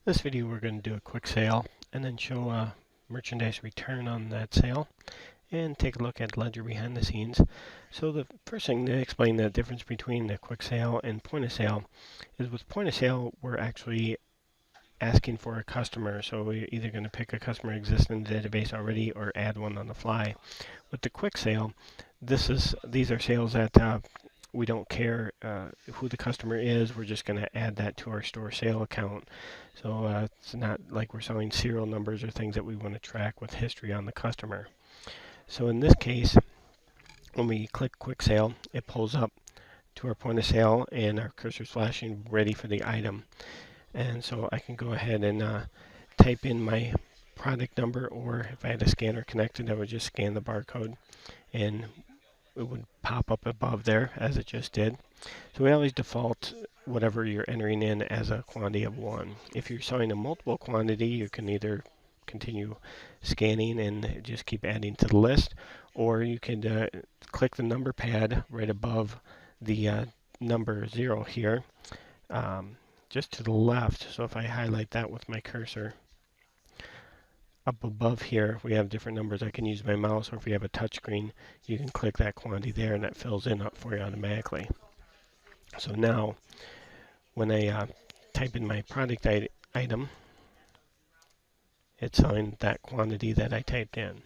This video we're going to do a quick sale and then show a merchandise return on that sale and take a look at ledger behind the scenes. So the first thing to explain the difference between the quick sale and point of sale is with point of sale we're actually asking for a customer, so we're either going to pick a customer existing in the database already or add one on the fly. With the quick sale, these are sales that we don't care who the customer is. We're just going to add that to our store sale account. So it's not like we're selling serial numbers or things that we want to track with history on the customer. So in this case, when we click quick sale, it pulls up to our point of sale and our cursor's flashing ready for the item. And so I can go ahead and type in my product number, or if I had a scanner connected, I would just scan the barcode and it would pop up above there as it just did. So we always default whatever you're entering in as a quantity of 1. If you're selling a multiple quantity, you can either continue scanning and just keep adding to the list, or you can click the number pad right above the number 0 here, just to the left. So if I highlight that with my cursor, up above here we have different numbers. I can use my mouse, or if you have a touch screen, you can click that quantity there and that fills in up for you automatically. So now when I type in my product item, it's on that quantity that I typed in.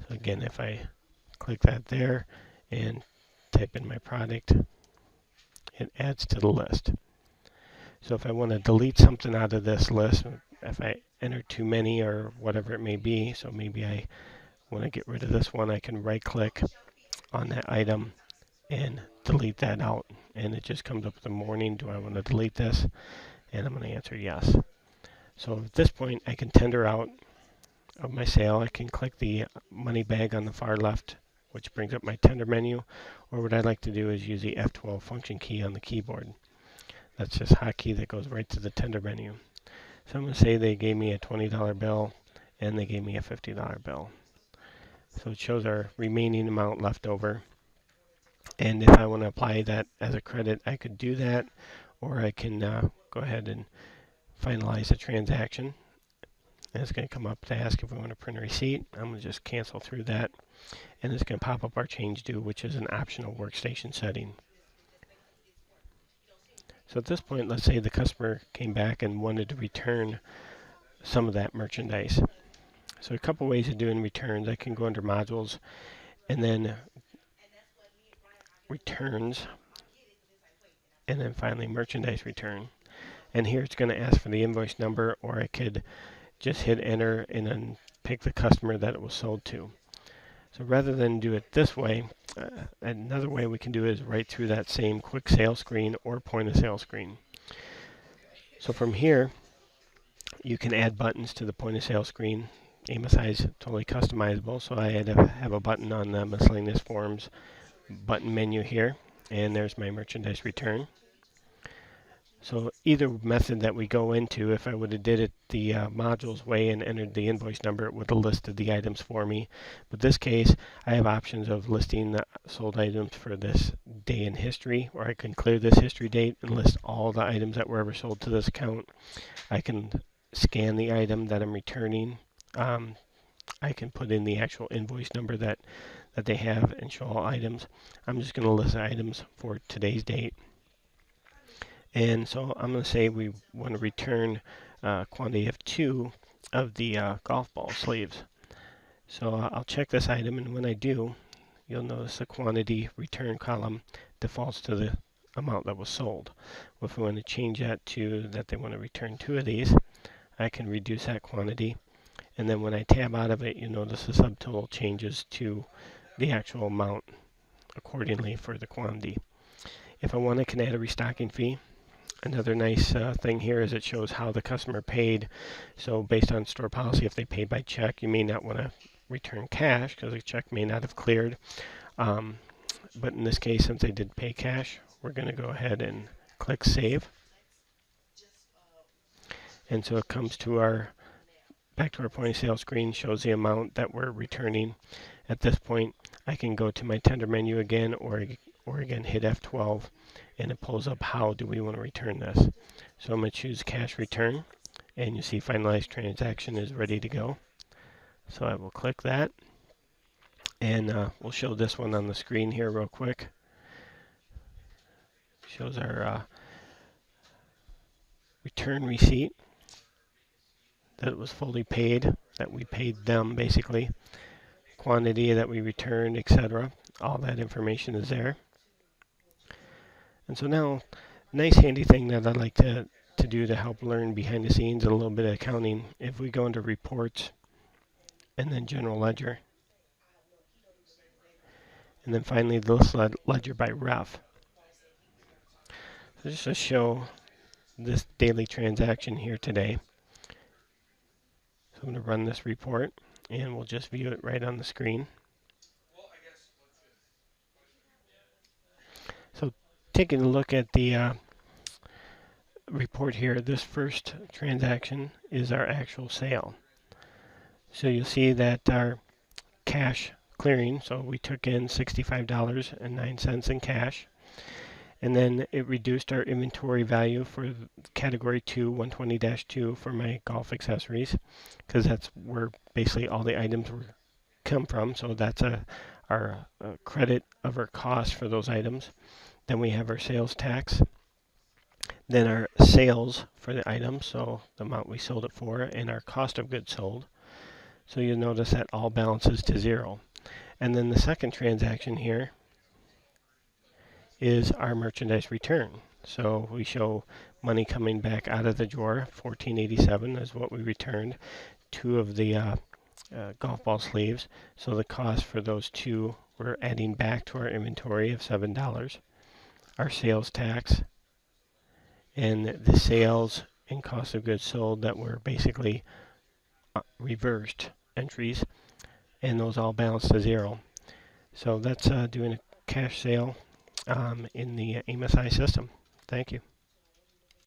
So again, if I click that there and type in my product, it adds to the list. So if I want to delete something out of this list, if I enter too many or whatever it may be, so maybe I want to get rid of this one, I can right click on that item and delete that out, and it just comes up with the warning, do I want to delete this? And I'm going to answer yes. So at this point I can tender out of my sale. I can click the money bag on the far left, which brings up my tender menu, or what I like to do is use the F12 function key on the keyboard. That's just hotkey that goes right to the tender menu. So I'm going to say they gave me a $20 bill and they gave me a $50 bill. So it shows our remaining amount left over. And if I want to apply that as a credit, I could do that, or I can go ahead and finalize the transaction. And it's going to come up to ask if we want to print a receipt. I'm going to just cancel through that, and it's going to pop up our change due, which is an optional workstation setting. So at this point, let's say the customer came back and wanted to return some of that merchandise. So a couple ways of doing returns. I can go under modules and then returns, and then finally merchandise return. And here it's going to ask for the invoice number, or I could just hit enter and then pick the customer that it was sold to. So rather than do it this way, another way we can do it is right through that same quick sale screen or point of sale screen. So from here, you can add buttons to the point of sale screen. AMSI is totally customizable, so I had to have a button on the miscellaneous forms button menu here, and there's my merchandise return. So either method that we go into, if I would have did it the modules way and entered the invoice number, it would have listed the items for me. But this case, I have options of listing the sold items for this day in history, or I can clear this history date and list all the items that were ever sold to this account. I can scan the item that I'm returning. I can put in the actual invoice number that they have and show all items. I'm just going to list items for today's date. And so I'm going to say we want to return a quantity of 2 of the golf ball sleeves. So I'll check this item, and when I do, you'll notice the quantity return column defaults to the amount that was sold. If we want to change that to that they want to return 2 of these, I can reduce that quantity. And then when I tab out of it, you notice the subtotal changes to the actual amount accordingly for the quantity. If I want, I can add a restocking fee. Another nice thing here is it shows how the customer paid. So based on store policy, if they paid by check, you may not want to return cash because the check may not have cleared. But in this case, since they did pay cash, we're going to go ahead and click Save. And so it comes to back to our point of sale screen, shows the amount that we're returning. At this point, I can go to my tender menu again, or again hit F12, and it pulls up how do we want to return this. So I'm going to choose cash return, and you see finalized transaction is ready to go. So I will click that, and we'll show this one on the screen here real quick. Shows our return receipt, that it was fully paid, that we paid them basically, quantity that we returned, etc. All that information is there. And so now, nice handy thing that I'd like to do to help learn behind the scenes and a little bit of accounting. If we go into reports and then general ledger, and then finally this ledger by ref. So just to show this daily transaction here today. So I'm going to run this report, and we'll just view it right on the screen. So taking a look at the report here, this first transaction is our actual sale. So you'll see that our cash clearing, so we took in $65.09 in cash, and then it reduced our inventory value for category 2, 120-2 for my golf accessories, because that's where basically all the items come from. So that's our credit of our cost for those items. Then we have our sales tax, then our sales for the item, so the amount we sold it for, and our cost of goods sold. So you'll notice that all balances to zero. And then the second transaction here is our merchandise return. So we show money coming back out of the drawer. $14.87 is what we returned. 2 of the golf ball sleeves. So the cost for those 2 we're adding back to our inventory of $7. Our sales tax and the sales and cost of goods sold that were basically reversed entries, and those all balance to zero. So that's doing a cash sale in the AMSI system. Thank you.